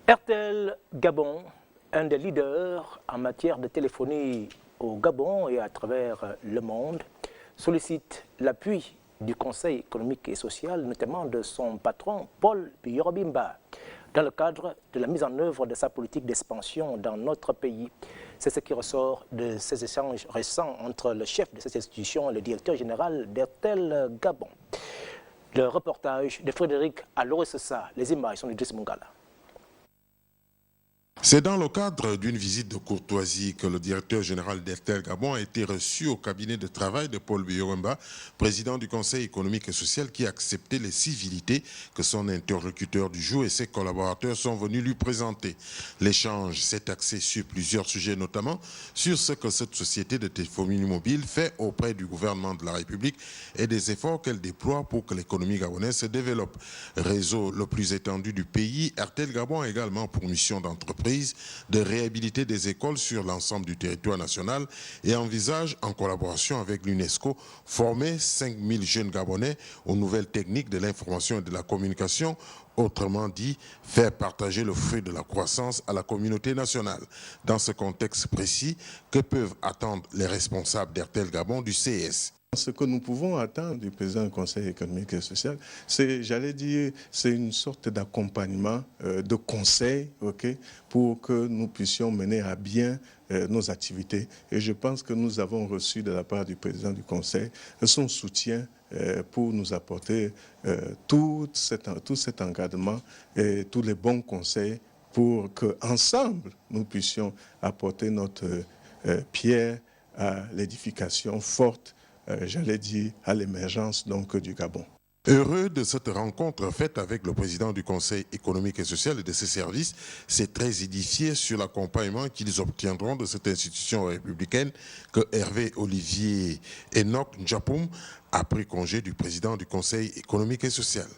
RTL Gabon, un des leaders en matière de téléphonie au Gabon et à travers le monde, sollicite l'appui du Conseil économique et social, notamment de son patron Paul Biyorobimba, dans le cadre de la mise en œuvre de sa politique d'expansion dans notre pays. C'est ce qui ressort de ces échanges récents entre le chef de cette institution et le directeur général d'RTL Gabon. Le reportage de Frédéric Alorissessa, les images sont de Driss Mungala. C'est dans le cadre d'une visite de courtoisie que le directeur général d'RTL Gabon a été reçu au cabinet de travail de Paul Biyorobimba, président du Conseil économique et social, qui a accepté les civilités que son interlocuteur du jour et ses collaborateurs sont venus lui présenter. L'échange s'est axé sur plusieurs sujets, notamment sur ce que cette société de téléphonie mobile fait auprès du gouvernement de la République et des efforts qu'elle déploie pour que l'économie gabonaise se développe. Réseau le plus étendu du pays, RTL Gabon a également pour mission d'entreprise de réhabiliter des écoles sur l'ensemble du territoire national et envisage, en collaboration avec l'UNESCO, former 5000 jeunes Gabonais aux nouvelles techniques de l'information et de la communication, autrement dit, faire partager le fruit de la croissance à la communauté nationale. Dans ce contexte précis, que peuvent attendre les responsables d'RTL Gabon du CES? Ce que nous pouvons attendre du président du Conseil économique et social, c'est, j'allais dire, c'est une sorte d'accompagnement, de conseil, pour que nous puissions mener à bien nos activités. Et je pense que nous avons reçu de la part du président du Conseil son soutien pour nous apporter tout cet encadrement et tous les bons conseils pour qu'ensemble, nous puissions apporter notre pierre à l'édification forte, j'allais dire, à l'émergence donc du Gabon. Heureux de cette rencontre faite avec le président du Conseil économique et social et de ses services, c'est très édifié sur l'accompagnement qu'ils obtiendront de cette institution républicaine que Hervé Olivier Enoch Njapoum a pris congé du président du Conseil économique et social.